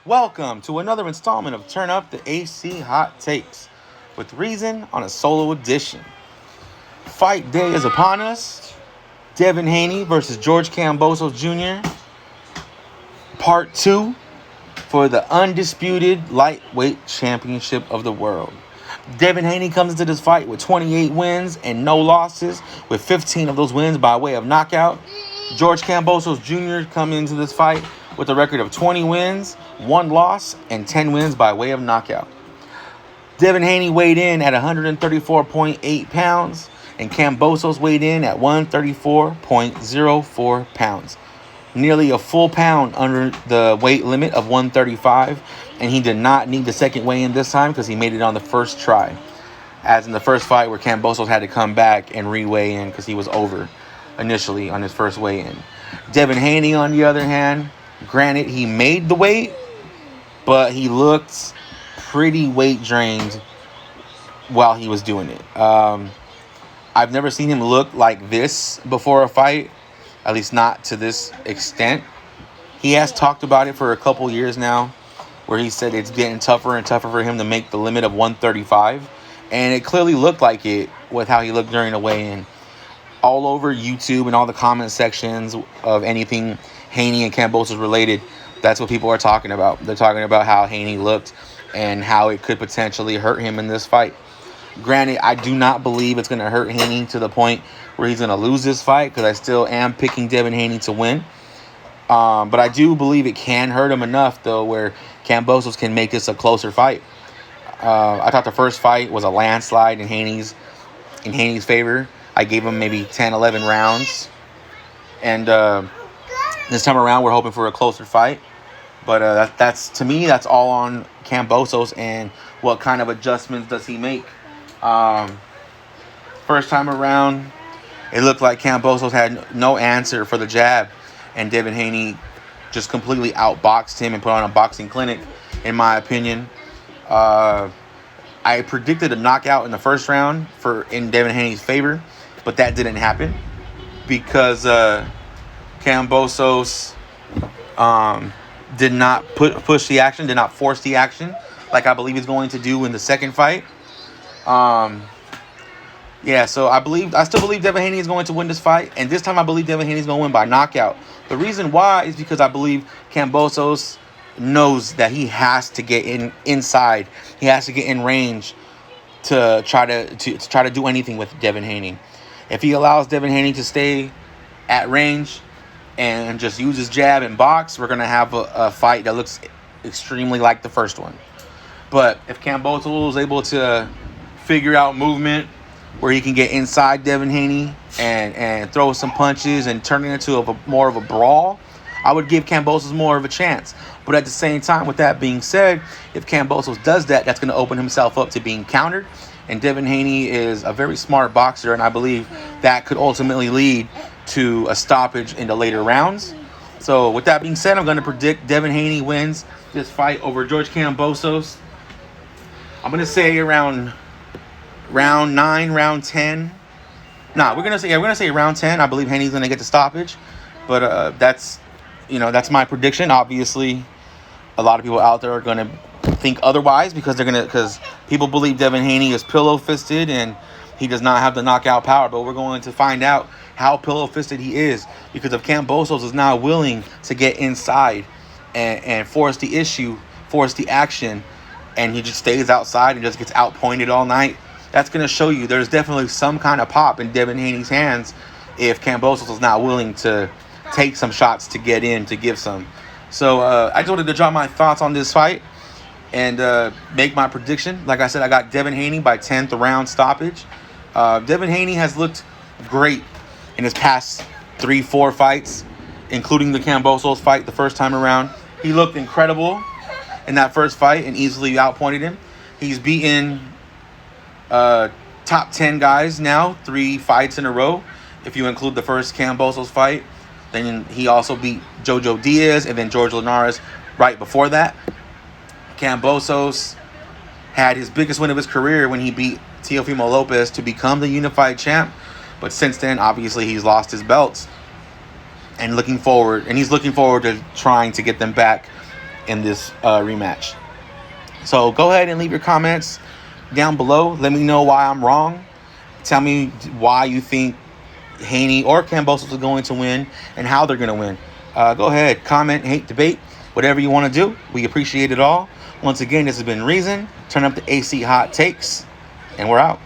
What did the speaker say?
Welcome to another installment of Turn Up the AC Hot Takes with Reason on a solo edition. Fight day is upon us. Devin Haney versus George Kambosos Jr. Part 2 for the undisputed lightweight championship of the world. Devin Haney comes into this fight with 28 wins and no losses, with 15 of those wins by way of knockout. George Kambosos Jr. coming into this fight with a record of 20 wins, 1 loss, and 10 wins by way of knockout. Devin Haney weighed in at 134.8 pounds, and Kambosos weighed in at 134.04 pounds. Nearly a full pound under the weight limit of 135, and he did not need the second weigh-in this time because he made it on the first try. As in the first fight where Kambosos had to come back and re-weigh in because he was over initially on his first weigh-in. Devin Haney, on the other hand, granted, he made the weight, but he looked pretty weight drained while he was doing it. I've never seen him look like this before a fight, at least not to this extent. He has talked about it for a couple years now, where he said it's getting tougher and tougher for him to make the limit of 135, and it clearly looked like it with how he looked during the weigh-in. All over YouTube and all the comment sections of anything Haney and Kambosos related, that's what people are talking about. They're talking about how Haney looked and how it could potentially hurt him in this fight. Granted, I do not believe it's going to hurt Haney to the point where he's going to lose this fight, because I still am picking Devin Haney to win. But I do believe it can hurt him enough, though, where Kambosos can make this a closer fight. I thought the first fight was a landslide in Haney's favor. I gave him maybe 10, 11 rounds. And this time around, we're hoping for a closer fight. But that's to me, that's all on Kambosos and what kind of adjustments does he make. First time around, it looked like Kambosos had no answer for the jab, and Devin Haney just completely outboxed him and put on a boxing clinic, in my opinion. I predicted a knockout in the first round in Devin Haney's favor, but that didn't happen because Kambosos did not push the action, did not force the action like I believe he's going to do in the second fight. So I still believe Devin Haney is going to win this fight, and this time I believe Devin Haney is going to win by knockout. The reason why is because I believe Kambosos knows that he has to get inside. He has to get in range to try to do anything with Devin Haney. If he allows Devin Haney to stay at range and just use his jab and box, we're going to have a fight that looks extremely like the first one. But if Kambosos is able to figure out movement where he can get inside Devin Haney and throw some punches and turn it into more of a brawl, I would give Kambosos more of a chance. But at the same time, with that being said, if Kambosos does that, that's going to open himself up to being countered. And Devin Haney is a very smart boxer, and I believe that could ultimately lead to a stoppage in the later rounds. So with that being said, I'm going to predict Devin Haney wins this fight over George Kambosos. I'm going to say around round 9, round 10. We're going to say round 10. I believe Haney's going to get the stoppage. But that's my prediction. Obviously, a lot of people out there are going to think otherwise because people believe Devin Haney is pillow-fisted and he does not have the knockout power. But we're going to find out how pillow-fisted he is, because if Kambosos is not willing to get inside and force the issue, force the action, and he just stays outside and just gets outpointed all night, that's going to show you there's definitely some kind of pop in Devin Haney's hands if Kambosos is not willing to take some shots to get in, to give some. So I just wanted to drop my thoughts on this fight and make my prediction. Like I said, I got Devin Haney by 10th round stoppage. Devin Haney has looked great in his past 3-4 fights, including the Kambosos fight the first time around. He looked incredible in that first fight and easily outpointed him. He's beaten top 10 guys now, 3 fights in a row. If you include the first Kambosos fight, then he also beat Jojo Diaz and then George Linares right before that. Kambosos had his biggest win of his career when he beat Teofimo Lopez to become the unified champ. But since then, obviously, he's lost his belts. And he's looking forward to trying to get them back in this rematch. So go ahead and leave your comments down below. Let me know why I'm wrong. Tell me why you think Haney or Kambosos are going to win and how they're going to win. Go ahead, comment, hate, debate, whatever you want to do. We appreciate it all. Once again, this has been Reason. Turn up the AC hot takes, and we're out.